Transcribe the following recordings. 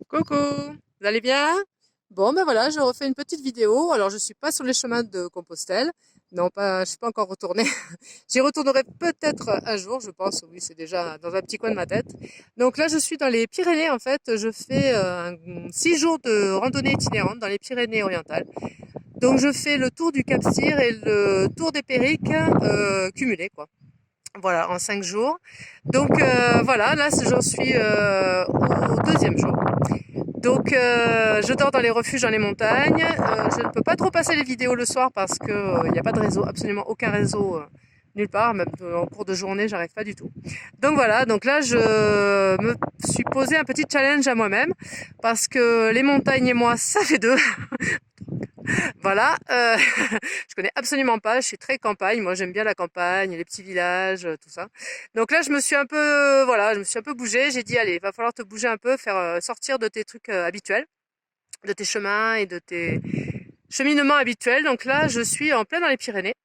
Coucou, vous allez bien? Bon, ben voilà, je refais une petite vidéo. Alors, je suis pas sur les chemins de Compostelle. Non, pas, je suis pas encore retournée. J'y retournerai peut-être un jour, je pense. Oui, c'est déjà dans un petit coin de ma tête. Donc là, je suis dans les Pyrénées, en fait. Je fais 6 jours de randonnée itinérante dans les Pyrénées-Orientales. Donc, je fais le tour du Cap-Cyr et le tour des Périques cumulés, quoi. Voilà, en 5 jours. Donc, voilà, là, j'en suis au deuxième jour. Donc je dors dans les refuges dans les montagnes. Je ne peux pas trop passer les vidéos le soir parce que il n'y a pas de réseau, absolument aucun réseau nulle part, même en cours de journée, j'arrive pas du tout. Donc voilà, donc là je me suis posé un petit challenge à moi-même parce que les montagnes et moi, ça fait deux. Voilà, je connais absolument pas, je suis très campagne, moi j'aime bien la campagne, les petits villages, tout ça. Donc là je me suis un peu, voilà, je me suis un peu bougée, j'ai dit allez, il va falloir te bouger un peu, faire sortir de tes trucs habituels, de tes chemins et de tes cheminements habituels. Donc là je suis en plein dans les Pyrénées.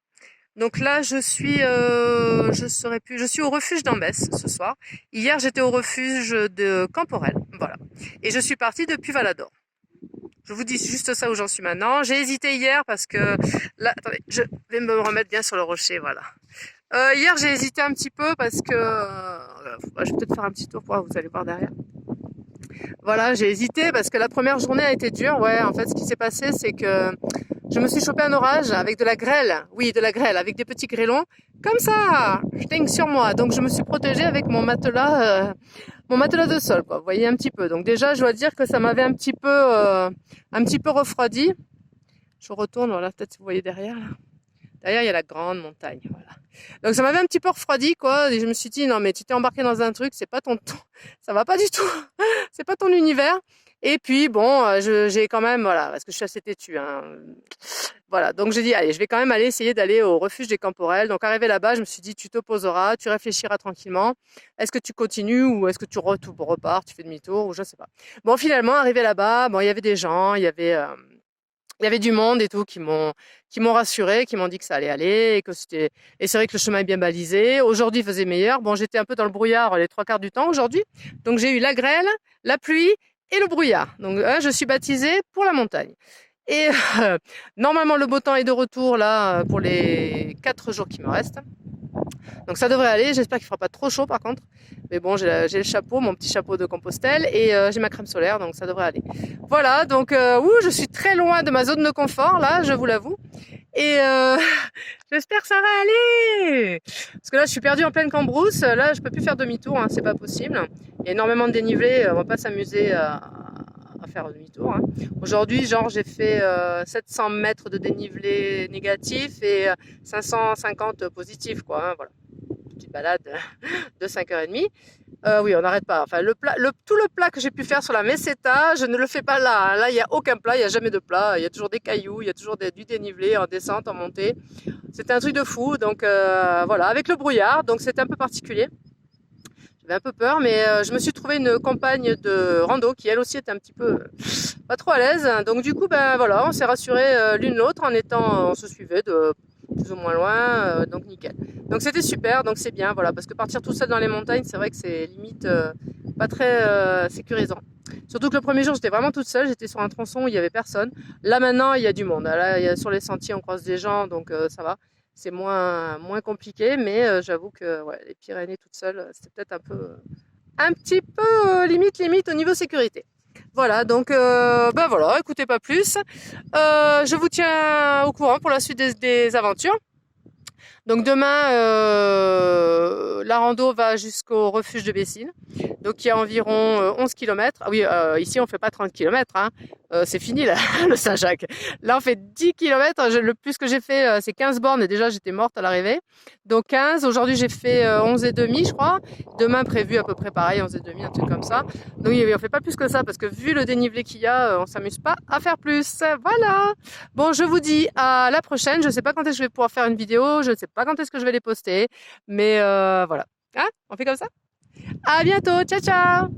Donc là je suis au refuge d'Ambès ce soir. Hier j'étais au refuge de Camporel, voilà. Et je suis partie depuis Valador. Je vous dis juste ça où j'en suis maintenant. J'ai hésité hier parce que là, attendez, je vais me remettre bien sur le rocher, voilà. Hier, j'ai hésité un petit peu parce que je vais peut-être faire un petit tour pour voir, vous allez voir derrière. Voilà, j'ai hésité parce que la première journée a été dure. Ouais, en fait, ce qui s'est passé, c'est que je me suis chopé un orage avec de la grêle. Oui, de la grêle, avec des petits grêlons. Comme ça, je sur moi. Donc, je me suis protégée avec mon matelas de sol, quoi. Vous voyez un petit peu. Donc, déjà, je dois dire que ça m'avait un petit peu refroidi. Je retourne, voilà, peut-être si vous voyez derrière, là. Derrière, il y a la grande montagne, voilà. Donc, ça m'avait un petit peu refroidi, quoi. Et je me suis dit, non, mais tu t'es embarqué dans un truc, c'est pas ça va pas du tout. C'est pas ton univers. Et puis, bon, j'ai quand même, voilà, parce que je suis assez têtue, hein. Voilà, donc j'ai dit, allez, je vais quand même aller essayer d'aller au refuge des Camporelles. Donc, arrivé là-bas, je me suis dit, tu te poseras, tu réfléchiras tranquillement. Est-ce que tu continues ou est-ce que tu repars, tu fais demi-tour ou je sais pas. Bon, finalement, arrivé là-bas, bon, il y avait des gens, il y avait du monde et tout qui m'ont rassuré, qui m'ont dit que ça allait aller et que c'était, et c'est vrai que le chemin est bien balisé. Aujourd'hui, il faisait meilleur. Bon, j'étais un peu dans le brouillard les trois quarts du temps aujourd'hui. Donc, j'ai eu la grêle, la pluie et le brouillard. Donc, je suis baptisée pour la montagne. Et normalement, le beau temps est de retour là pour les 4 jours qui me restent. Donc ça devrait aller. J'espère qu'il fera pas trop chaud par contre. Mais bon, j'ai le chapeau, mon petit chapeau de Compostelle et j'ai ma crème solaire, donc ça devrait aller. Voilà, donc je suis très loin de ma zone de confort là, je vous l'avoue. Et j'espère que ça va aller. Parce que là, je suis perdue en pleine cambrousse. Là, je peux plus faire demi-tour, hein, c'est pas possible. Il y a énormément de dénivelé. On va pas s'amuser à faire demi-tour, hein. Aujourd'hui, genre, j'ai fait 700 mètres de dénivelé négatif et 550 positif, quoi, hein, voilà. Petite balade de 5h30. Oui, on n'arrête pas. Enfin, tout le plat que j'ai pu faire sur la Meseta, je ne le fais pas là, hein. Là, il n'y a aucun plat, il n'y a jamais de plat. Il y a toujours des cailloux, il y a toujours du dénivelé en descente, en montée. C'était un truc de fou. Donc voilà, avec le brouillard, donc c'était un peu particulier. J'avais un peu peur, mais je me suis trouvé une compagne de rando qui elle aussi était un petit peu pas trop à l'aise. Donc du coup, ben voilà, on s'est rassuré l'une l'autre on se suivait de plus ou moins loin, donc nickel. Donc c'était super, donc c'est bien, voilà, parce que partir tout seul dans les montagnes, c'est vrai que c'est limite pas très sécurisant. Surtout que le premier jour, j'étais vraiment toute seule, j'étais sur un tronçon où il y avait personne. Là maintenant, il y a du monde. Là, sur les sentiers, on croise des gens, donc ça va. C'est moins compliqué, mais j'avoue que ouais, les Pyrénées toutes seules, c'était peut-être un petit peu limite au niveau sécurité. Voilà, donc ben voilà, écoutez pas plus. Je vous tiens au courant pour la suite des aventures. Donc demain, la rando va jusqu'au refuge de Bessines. Donc il y a environ 11 km. Ah oui, ici on fait pas 30 km, hein. C'est fini là, le Saint-Jacques. Là on fait 10 km. Le plus que j'ai fait, c'est 15 bornes et déjà j'étais morte à l'arrivée. Donc 15. Aujourd'hui j'ai fait 11 et demi, je crois. Demain prévu à peu près pareil, 11 et demi, un truc comme ça. Donc on fait pas plus que ça parce que vu le dénivelé qu'il y a, on s'amuse pas à faire plus. Voilà. Bon, je vous dis à la prochaine. Je sais pas quand est-ce que je vais pouvoir faire une vidéo. Je ne sais pas quand est-ce que je vais les poster. Mais voilà. Hein, on fait comme ça? À bientôt. Ciao, ciao!